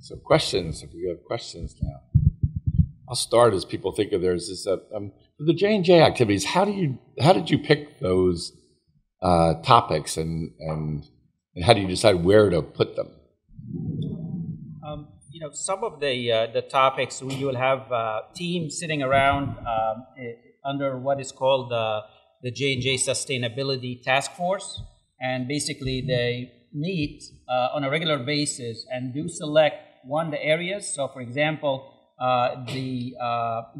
So questions, if we have questions now. I'll start as people think of there's this, for the J&J activities, how did you pick those topics and how do you decide where to put them? Some of the topics, you will have teams sitting around under what is called the J&J Sustainability Task Force, and basically they meet on a regular basis and do select the areas. So, for example, the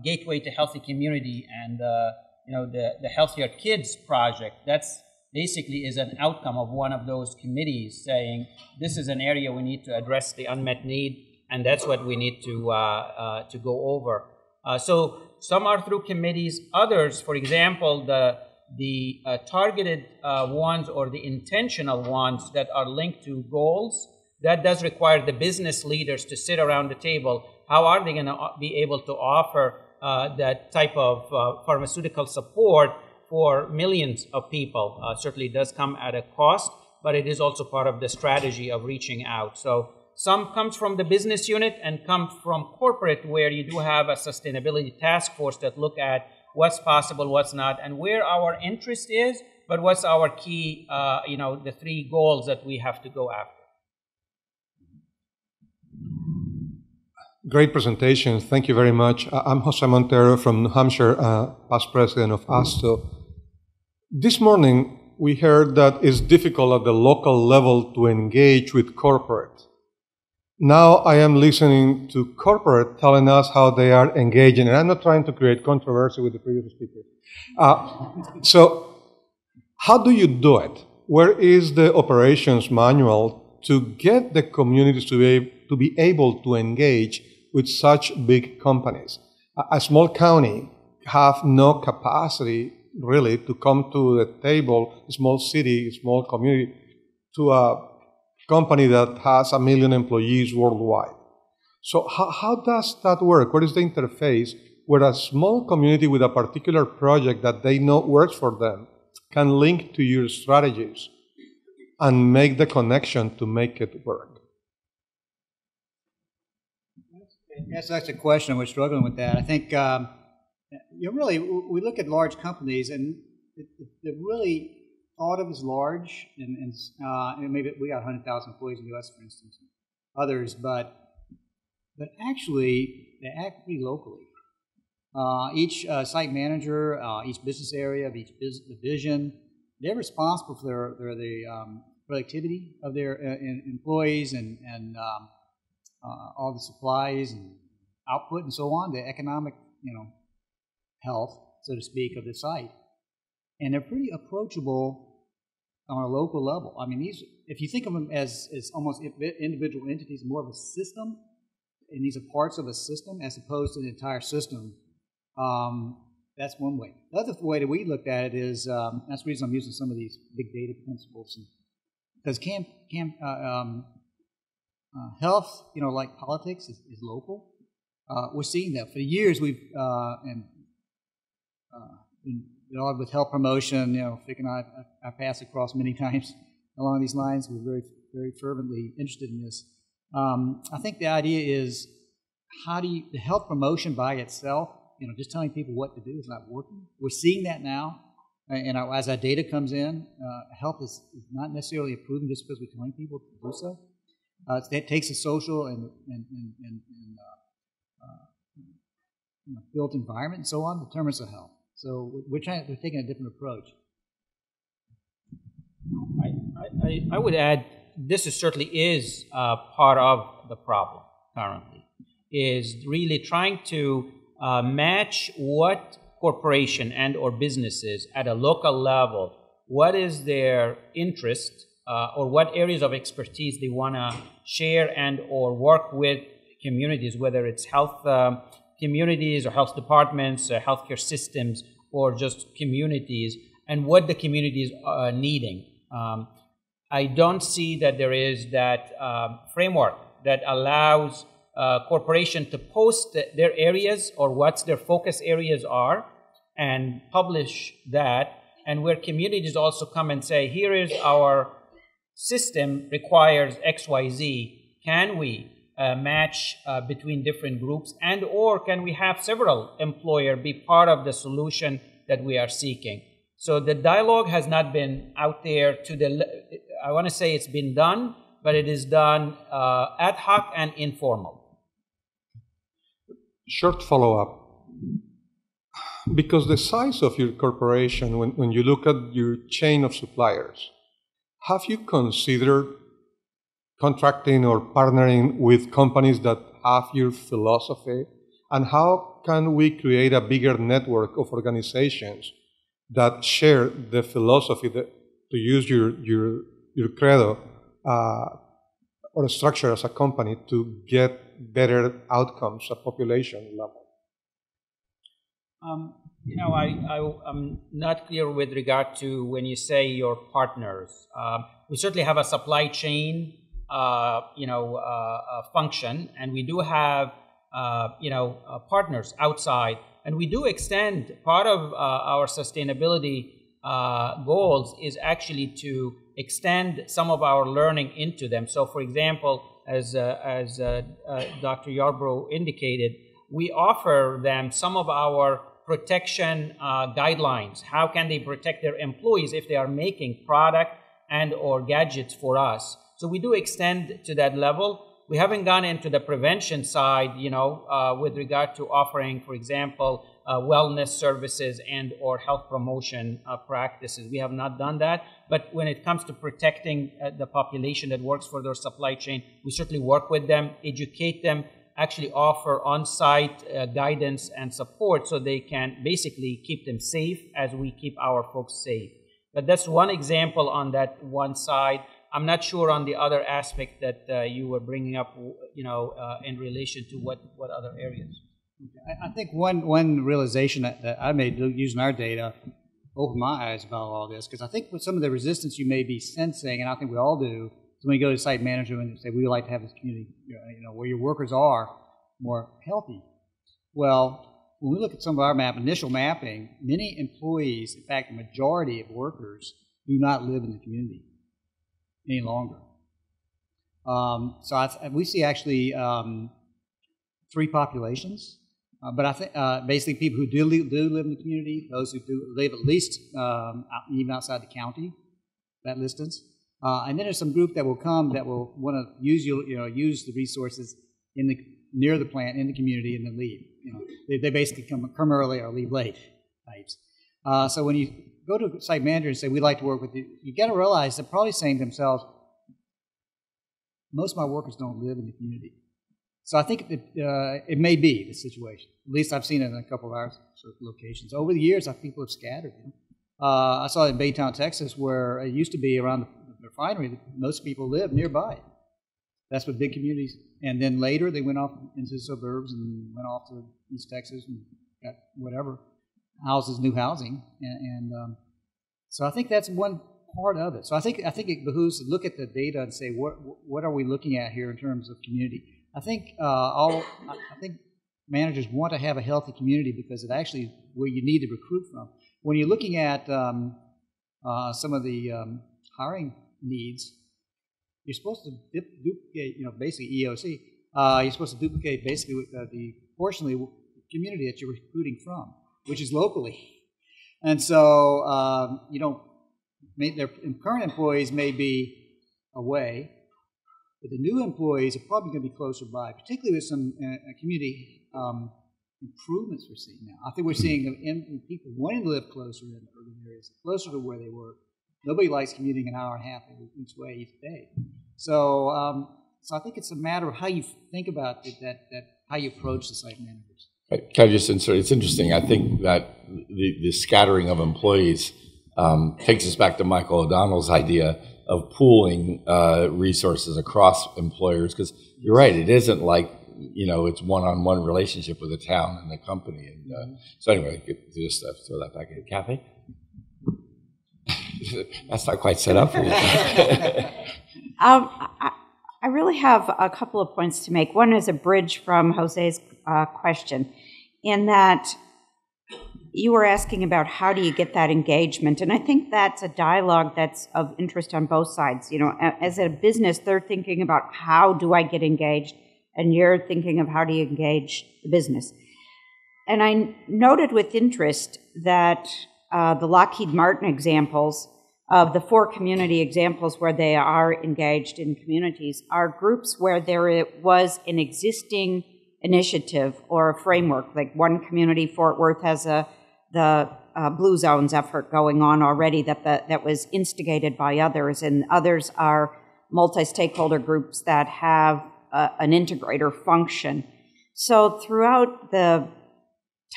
Gateway to Healthy Community and the Healthier Kids project. That's basically is an outcome of one of those committees saying this is an area we need to address the unmet need. And that's what we need to go over. So some are through committees. Others, for example, the targeted ones or the intentional ones that are linked to goals, that does require the business leaders to sit around the table. How are they going to be able to offer that type of pharmaceutical support for millions of people? Certainly does come at a cost, but it is also part of the strategy of reaching out. So some comes from the business unit and comes from corporate, where you do have a sustainability task force that look at what's possible, what's not, and where our interest is, but what's our key, the 3 goals that we have to go after. Great presentation. Thank you very much. I'm Jose Montero from New Hampshire, past president of ASTO. This morning, we heard that it's difficult at the local level to engage with corporate. Now I am listening to corporate telling us how they are engaging, and I'm not trying to create controversy with the previous speaker. So how do you do it? Where is the operations manual to get the communities to be able to engage with such big companies? A small county have no capacity really to come to the table, a small city, a small community, to a company that has 1 million employees worldwide. So how does that work? What is the interface where a small community with a particular project that they know works for them can link to your strategies and make the connection to make it work? That's a question. We're struggling with that. I think really we look at large companies and they're really thought of as large, and maybe we got 100,000 employees in the U.S., for instance, others, but actually they act pretty locally. Each site manager, each business area, each division, they're responsible for the productivity of their employees and all the supplies and output and so on, the economic health, so to speak, of the site. And they're pretty approachable on a local level. I mean, if you think of them as almost individual entities, more of a system, and these are parts of a system as opposed to the entire system, that's one way. The other way that we looked at it is, that's the reason I'm using some of these big data principles, because health, like politics, is local. We're seeing that. For years, we've been involved with health promotion. Vic and I passed across many times along these lines. We're very, very fervently interested in this. I think the idea is, the health promotion by itself, just telling people what to do is not working. We're seeing that now. And as our data comes in, health is not necessarily improving just because we're telling people to do so. It takes a social and built environment and so on determines the health. So we're taking a different approach. I would add, this certainly is part of the problem currently, is really trying to match what corporation and or businesses at a local level, what is their interest or what areas of expertise they want to share and or work with communities, whether it's health communities or health departments, healthcare systems, or just communities, and what the communities are needing. I don't see that there is that framework that allows corporation to post their areas or what their focus areas are and publish that, and where communities also come and say, here is our system requires XYZ. Can we match between different groups, and or can we have several employer be part of the solution that we are seeking? So the dialogue has not been out there I want to say it's been done, but it is done ad hoc and informal. Short follow-up. Because the size of your corporation, when you look at your chain of suppliers, have you considered contracting or partnering with companies that have your philosophy? And how can we create a bigger network of organizations that share the philosophy, to use your credo or structure as a company to get better outcomes at population level? I'm not clear with regard to when you say your partners. We certainly have a supply chain, function, and we do have, partners outside, and we do extend part of our sustainability goals is actually to extend some of our learning into them. So, for example, as Dr. Yarbrough indicated, we offer them some of our protection guidelines. How can they protect their employees if they are making product and or gadgets for us? So we do extend to that level. We haven't gone into the prevention side, with regard to offering, for example, wellness services and or health promotion practices. We have not done that. But when it comes to protecting the population that works for their supply chain, we certainly work with them, educate them, actually offer on-site guidance and support so they can basically keep them safe as we keep our folks safe. But that's one example on that one side. I'm not sure on the other aspect that you were bringing up, in relation to what other areas. I think one realization that I made using our data opened my eyes about all this, because I think with some of the resistance you may be sensing, and I think we all do, so when you go to site manager and say, we would like to have this community, where your workers are more healthy. Well, when we look at some of our initial mapping, many employees, in fact, the majority of workers, do not live in the community any longer. So we see actually 3 populations. But I think basically people who do live in the community, those who do live at least even outside the county, that distance. And then there's some group that will come that will want to use the resources near the plant in the community and then leave. They basically come early or leave late types. So when you go to a site manager and say, we'd like to work with you, you got to realize they're probably saying to themselves, most of my workers don't live in the community. So I think it may be the situation. At least I've seen it in a couple of our locations. Over the years, people have scattered. I saw it in Baytown, Texas, where it used to be around the refinery. Most people live nearby. That's what big communities. And then later, they went off into the suburbs and went off to East Texas and got whatever houses, new housing. And so I think that's one part of it. So I think it behooves to look at the data and say, what are we looking at here in terms of community? I think managers want to have a healthy community because it actually is where you need to recruit from. When you're looking at some of the hiring needs, you're supposed to duplicate, basically EOC. You're supposed to duplicate basically the proportionally community that you're recruiting from, which is locally. And so their current employees may be away, but the new employees are probably going to be closer by, particularly with some community improvements we're seeing now. I think we're seeing people wanting to live closer in urban areas, closer to where they work. Nobody likes commuting an hour and a half each way each day. So I think it's a matter of how you think about how you approach the site managers. Can I just insert? It's interesting. I think that the scattering of employees takes us back to Michael O'Donnell's idea of pooling resources across employers, because you're right, it isn't like it's one-on-one relationship with the town and the company. And so anyway, just throw that back in. Kathy? That's not quite set up for you. I really have a couple of points to make. One is a bridge from Jose's question, in that you were asking about how do you get that engagement, and I think that's a dialogue that's of interest on both sides. As a business, they're thinking about how do I get engaged, and you're thinking of how do you engage the business. And I noted with interest that the Lockheed Martin examples of the 4 community examples where they are engaged in communities are groups where there was an existing initiative or a framework. Like one community, Fort Worth, has the Blue Zones effort going on already that was instigated by others, and others are multi-stakeholder groups that have an integrator function. So throughout the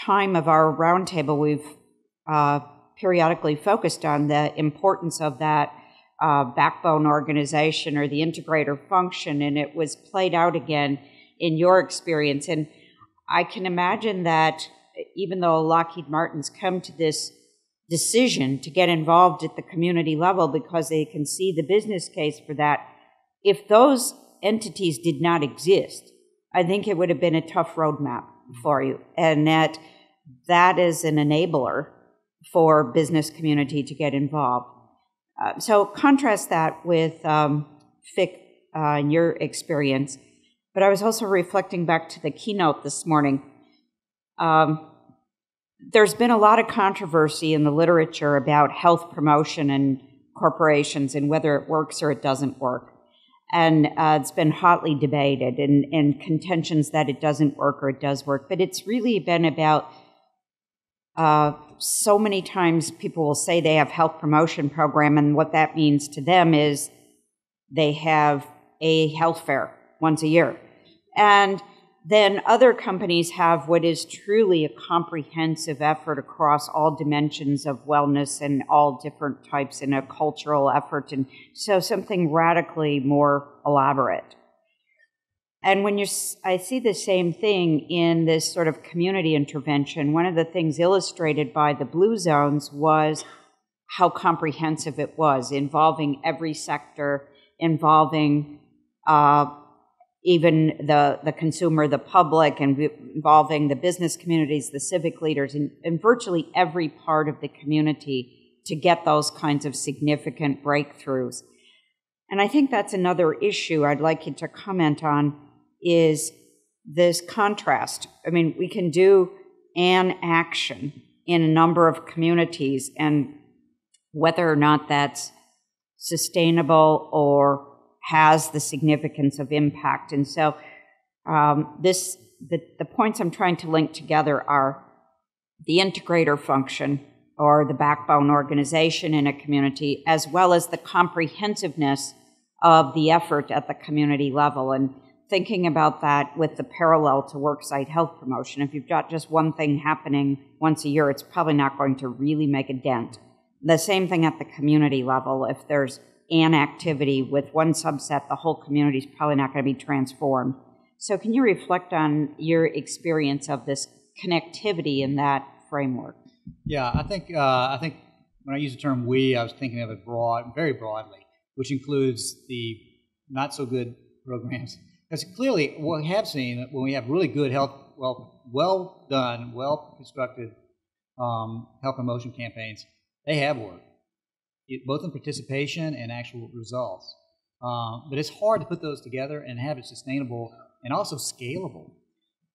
time of our roundtable, we've periodically focused on the importance of that backbone organization or the integrator function, and it was played out again in your experience. And I can imagine that even though Lockheed Martin's come to this decision to get involved at the community level because they can see the business case for that, if those entities did not exist, I think it would have been a tough roadmap for you, and that is an enabler for business community to get involved. So contrast that with FIC in your experience. But I was also reflecting back to the keynote this morning. There's been a lot of controversy in the literature about health promotion and corporations and whether it works or it doesn't work. And it's been hotly debated and contentions that it doesn't work or it does work. But it's really been about so many times people will say they have health promotion program, and what that means to them is they have a health fair once a year. And then other companies have what is truly a comprehensive effort across all dimensions of wellness and all different types in a cultural effort, and so something radically more elaborate. And when I see the same thing in this sort of community intervention, one of the things illustrated by the Blue Zones was how comprehensive it was, involving every sector, involving even the consumer, the public, and involving the business communities, the civic leaders, and virtually every part of the community to get those kinds of significant breakthroughs. And I think that's another issue I'd like you to comment on, is this contrast. I mean, we can do an action in a number of communities, and whether or not that's sustainable or has the significance of impact. And so the points I'm trying to link together are the integrator function or the backbone organization in a community, as well as the comprehensiveness of the effort at the community level. And thinking about that with the parallel to worksite health promotion, if you've got just one thing happening once a year, it's probably not going to really make a dent. The same thing at the community level. If there's an activity with one subset, the whole community is probably not going to be transformed. So can you reflect on your experience of this connectivity in that framework? Yeah, I think when I use the term "we," I was thinking of it very broadly, which includes the not so good programs. Because clearly, what we have seen when we have really good health, well done, well constructed health promotion campaigns, they have worked, both in participation and actual results. But it's hard to put those together and have it sustainable and also scalable.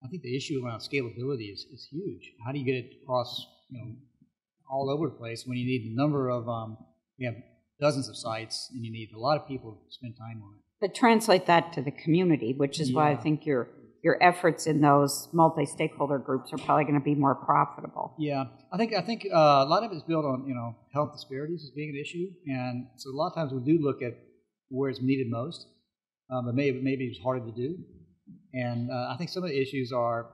I think the issue around scalability is huge. How do you get it across, all over the place when you need the number of, you have dozens of sites and you need a lot of people to spend time on it. But translate that to the community, which is why I think your efforts in those multi-stakeholder groups are probably going to be more profitable. Yeah, I think a lot of it is built on health disparities as being an issue, and so a lot of times we do look at where it's needed most, but maybe it's harder to do. And I think some of the issues are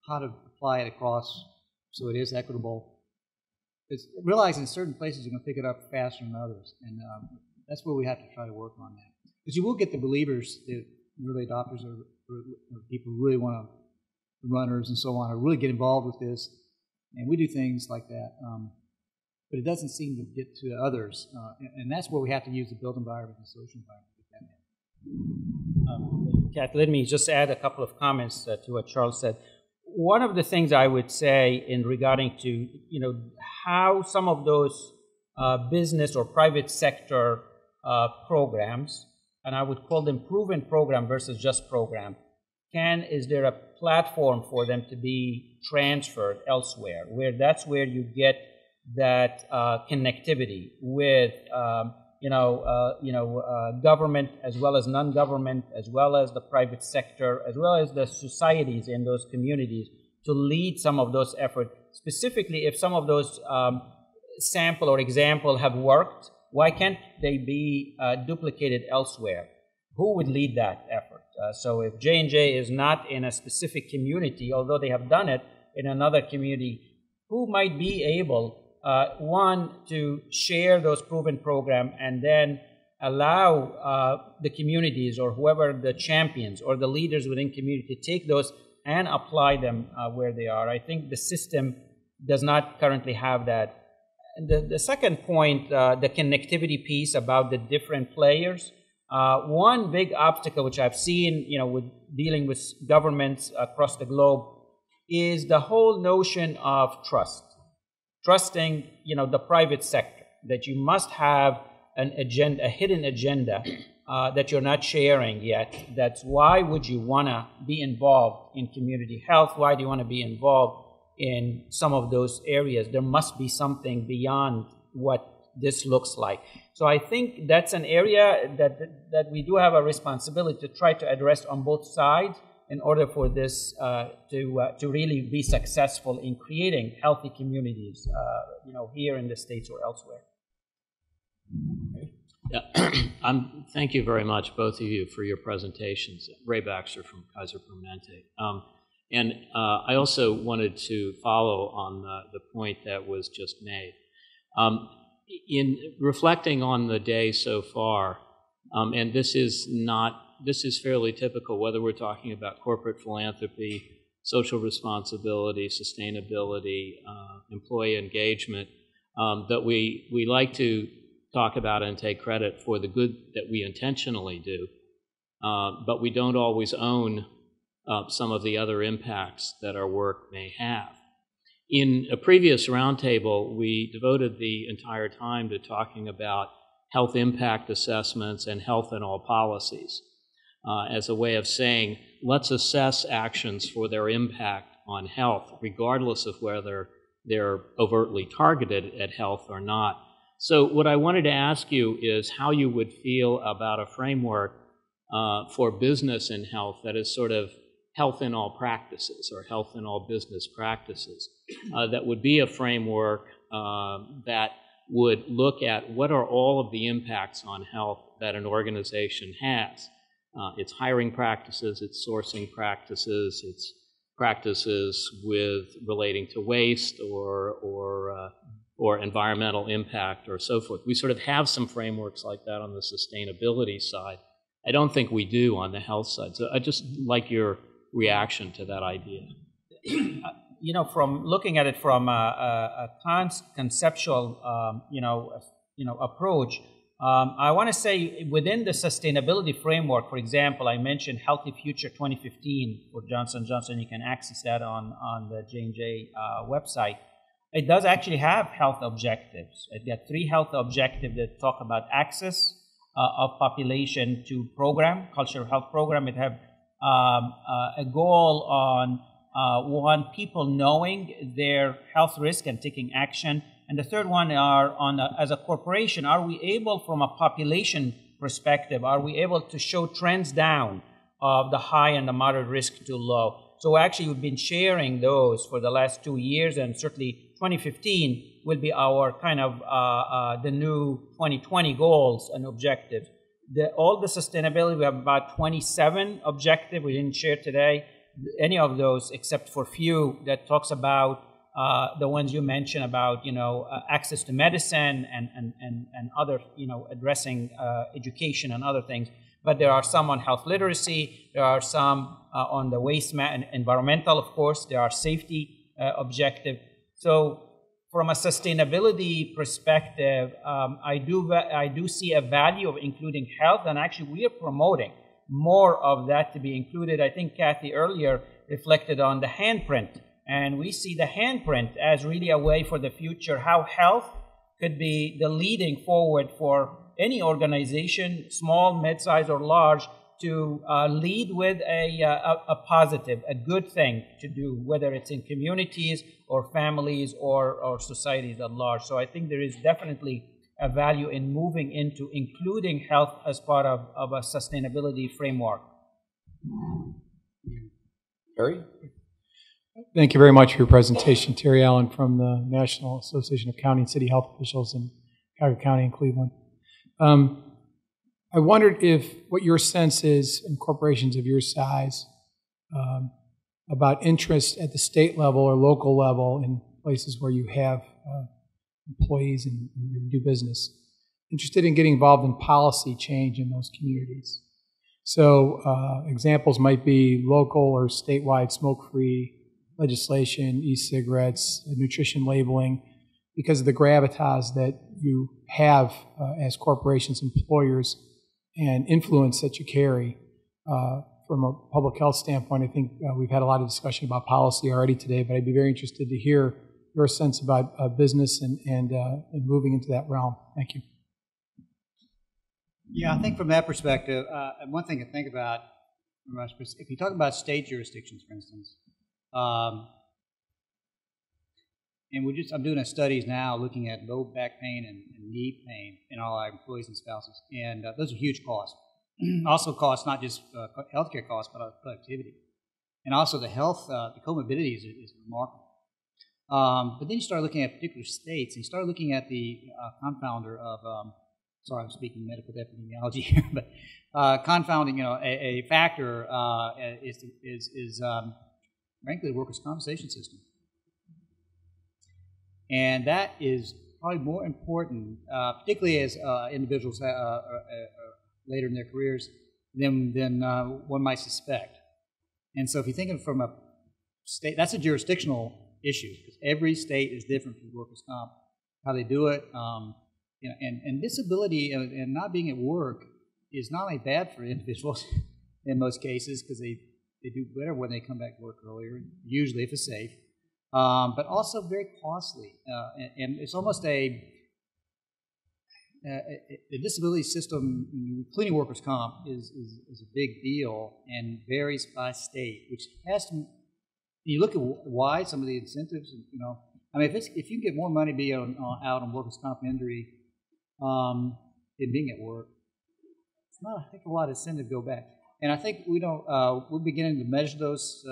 how to apply it across so it is equitable. It's realizing certain places are going to pick it up faster than others, and that's where we have to try to work on that. Because you will get the believers, the early adopters, or people who really want to, runners and so on, who really get involved with this, and we do things like that. But it doesn't seem to get to others, and that's where we have to use the built environment and social environment. Kath, let me just add a couple of comments to what Charles said. One of the things I would say in regarding to how some of those business or private sector programs, and I would call them proven program versus just program, is there a platform for them to be transferred elsewhere, where that's where you get that connectivity with government as well as non-government, as well as the private sector, as well as the societies in those communities to lead some of those efforts. Specifically, if some of those sample or example have worked, why can't they be duplicated elsewhere? Who would lead that effort? So if J&J is not in a specific community, although they have done it in another community, who might be able, one, to share those proven programs and then allow the communities or whoever the champions or the leaders within community to take those and apply them where they are. I think the system does not currently have that. And the second point, the connectivity piece about the different players. One big obstacle which I've seen, with dealing with governments across the globe, is the whole notion of trust. Trusting, the private sector, that you must have an agenda, a hidden agenda that you're not sharing yet. That's why would you want to be involved in community health? Why do you want to be involved in some of those areas? There must be something beyond what this looks like. So I think that's an area that we do have a responsibility to try to address on both sides in order for this to really be successful in creating healthy communities, here in the States or elsewhere. Yeah, thank you very much, both of you, for your presentations. Ray Baxter from Kaiser Permanente. And I also wanted to follow on the point that was just made. In reflecting on the day so far, and this is fairly typical, whether we're talking about corporate philanthropy, social responsibility, sustainability, employee engagement, that we like to talk about and take credit for the good that we intentionally do, but we don't always own some of the other impacts that our work may have. In a previous roundtable, we devoted the entire time to talking about health impact assessments and health in all policies as a way of saying, let's assess actions for their impact on health, regardless of whether they're overtly targeted at health or not. So what I wanted to ask you is how you would feel about a framework for business in health that is sort of health in all practices or health in all business practices, that would be a framework that would look at what are all of the impacts on health that an organization has. Its hiring practices, its sourcing practices, its practices with relating to waste or environmental impact or so forth. We sort of have some frameworks like that on the sustainability side. I don't think we do on the health side. So I'd just like your reaction to that idea. From looking at it from a conceptual, approach, I want to say within the sustainability framework, for example, I mentioned Healthy Future 2015 for Johnson & Johnson. You can access that on the J&J website. It does actually have health objectives. It got 3 health objectives that talk about access of population to program, cultural health program. It have a goal on one, people knowing their health risk and taking action. And the third one are as a corporation, are we able from a population perspective, are we able to show trends down of the high and the moderate risk to low? So actually we've been sharing those for the last 2 years, and certainly 2015 will be our kind of the new 2020 goals and objectives. All the sustainability, we have about 27 objectives. We didn't share today any of those except for few that talks about the ones you mentioned about, access to medicine and other, addressing education and other things. But there are some on health literacy. There are some on the waste environmental, of course. There are safety objective. So from a sustainability perspective, I do see a value of including health, and actually we are promoting more of that to be included. I think Kathy earlier reflected on the handprint, and we see the handprint as really a way for the future, how health could be the leading forward for any organization, small, mid-size, or large, to lead with a positive, a good thing to do, whether it's in communities or families or societies at large. So I think there is definitely a value in moving into including health as part of a sustainability framework. Harry? Thank you very much for your presentation. Terry Allen from the National Association of County and City Health Officials in Cuyahoga County and Cleveland. I wondered what your sense is in corporations of your size about interest at the state level or local level in places where you have employees and you do business, interested in getting involved in policy change in those communities. So examples might be local or statewide smoke-free legislation, e-cigarettes, nutrition labeling, because of the gravitas that you have as corporations, employers, and influence that you carry. From a public health standpoint, I think we've had a lot of discussion about policy already today, but I'd be very interested to hear your sense about business and moving into that realm. Thank you. Yeah, I think from that perspective, one thing to think about, if you talk about state jurisdictions, for instance, and I'm doing studies now looking at low back pain and knee pain in all our employees and spouses, and those are huge costs. Also costs not just healthcare costs, but productivity, and also the health, the comorbidity is remarkable. But then you start looking at particular states, and you start looking at the confounder of, sorry, I'm speaking medical epidemiology here, but confounding, a factor is frankly the workers' compensation system. And that is probably more important, particularly as individuals later in their careers, than one might suspect. And so if you think of it from a state, that's a jurisdictional issue, because every state is different for workers' comp, how they do it. And disability and not being at work is not only bad for individuals in most cases, because they do better when they come back to work earlier, usually if it's safe, but also very costly. And it's almost the disability system, including workers' comp, is a big deal and varies by state, which has to. You look at why some of the incentives, I mean, if you get more money being out on workers' comp injury than being at work, it's not a heck of a lot of incentive to go back. And I think we're beginning to measure those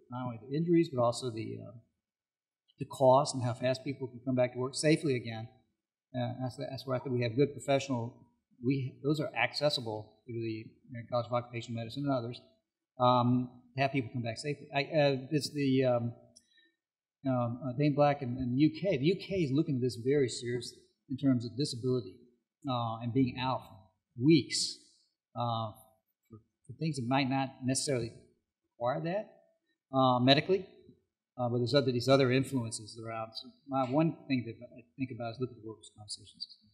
not only the injuries but also the cost and how fast people can come back to work safely again. That's where I think we have good professional. Those are accessible through the American College of Occupational Medicine and others. Have people come back safely. It's the Dane Black in the UK. The UK is looking at this very seriously in terms of disability and being out for weeks for things that might not necessarily require that medically, but there's these other influences around. So one thing that I think about is look at the workers' compensation system.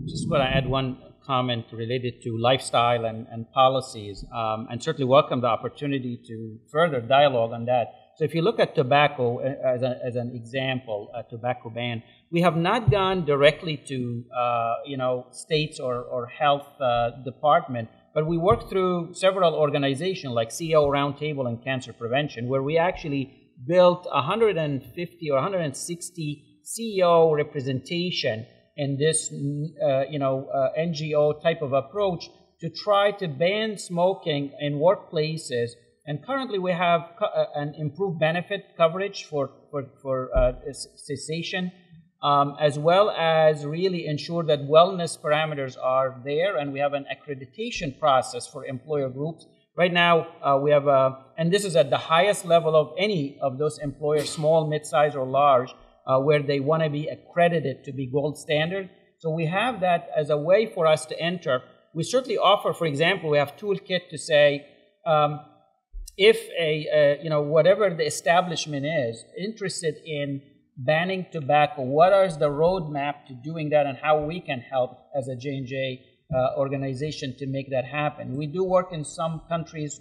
Just want to add one comment related to lifestyle and policies, and certainly welcome the opportunity to further dialogue on that. So if you look at tobacco as an example, a tobacco ban, we have not gone directly to states or health department, but we work through several organizations like CEO Roundtable and Cancer Prevention, where we actually built 150 or 160 CEO representation in this NGO type of approach to try to ban smoking in workplaces. And currently we have an improved benefit coverage for cessation, as well as really ensure that wellness parameters are there, and we have an accreditation process for employer groups. Right now we have, and this is at the highest level of any of those employers, small, mid-size, or large, where they want to be accredited to be gold standard. So we have that as a way for us to enter. We certainly offer, for example, we have toolkit to say, if whatever the establishment is interested in banning tobacco, what is the roadmap to doing that, and how we can help as a J&J organization to make that happen. We do work in some countries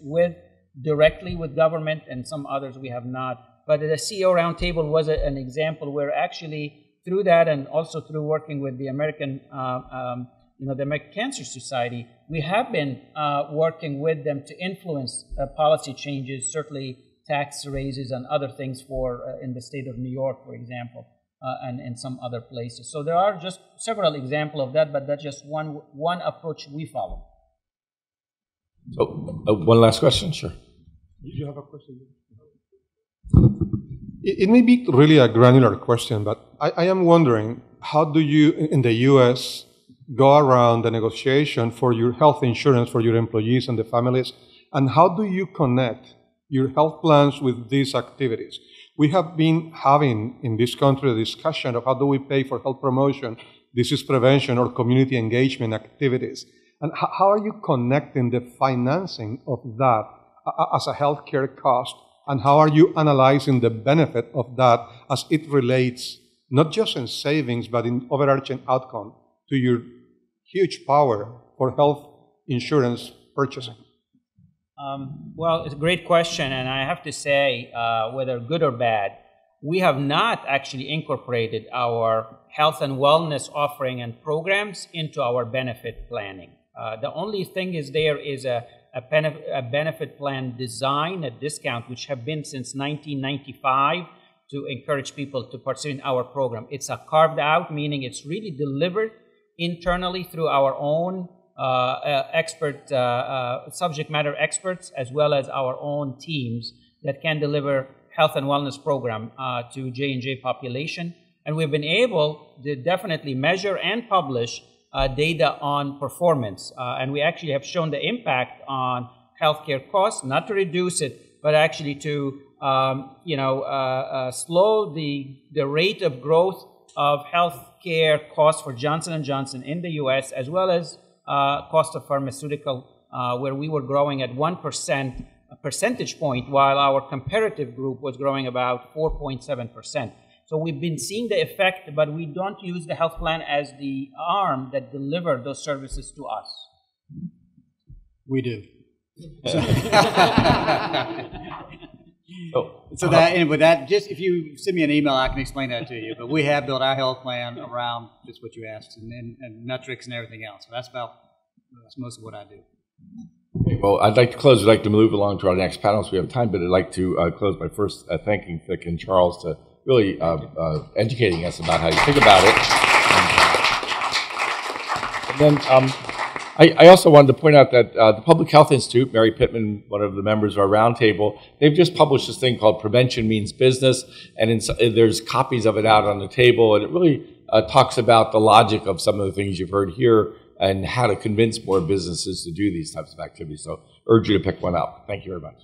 directly with government, and some others we have not. But the CEO Roundtable was an example where actually through that, and also through working with the American the American Cancer Society, we have been working with them to influence policy changes, certainly tax raises and other things in the state of New York, for example, and in some other places. So there are just several examples of that, but that's just one approach we follow. So, one last question, sure. You have a question? It may be really a granular question, but I am wondering, how do you, in the U.S., go around the negotiation for your health insurance for your employees and the families, and how do you connect your health plans with these activities? We have been having in this country a discussion of how do we pay for health promotion, disease prevention, or community engagement activities. And how are you connecting the financing of that as a healthcare cost, and how are you analyzing the benefit of that as it relates not just in savings but in overarching outcome to your huge power for health insurance purchasing? Well, it's a great question, and I have to say, whether good or bad, we have not actually incorporated our health and wellness offering and programs into our benefit planning. The only thing there is a benefit plan design, a discount, which have been since 1995 to encourage people to participate in our program. It's a carved out, meaning it's really delivered internally through our own subject matter experts, as well as our own teams that can deliver health and wellness program to J&J population. And we've been able to definitely measure and publish data on performance. And we actually have shown the impact on healthcare costs, not to reduce it, but actually to slow the rate of growth of healthcare costs for Johnson & Johnson in the U.S., as well as cost of pharmaceutical, where we were growing at 1% percentage point, while our comparative group was growing about 4.7%. So we've been seeing the effect, but we don't use the health plan as the arm that deliver those services to us. We do. So just if you send me an email, I can explain that to you. But we have built our health plan around just what you asked, and metrics and everything else. So that's most of what I do. Okay, well, I'd like to close. We'd like to move along to our next panel, so we have time. But I'd like to close by first thanking Vic and Charles to really educating us about how you think about it. And then I also wanted to point out that the Public Health Institute, Mary Pittman, one of the members of our roundtable, they've just published this thing called Prevention Means Business, and there's copies of it out on the table, and it really talks about the logic of some of the things you've heard here and how to convince more businesses to do these types of activities. So I urge you to pick one up. Thank you very much.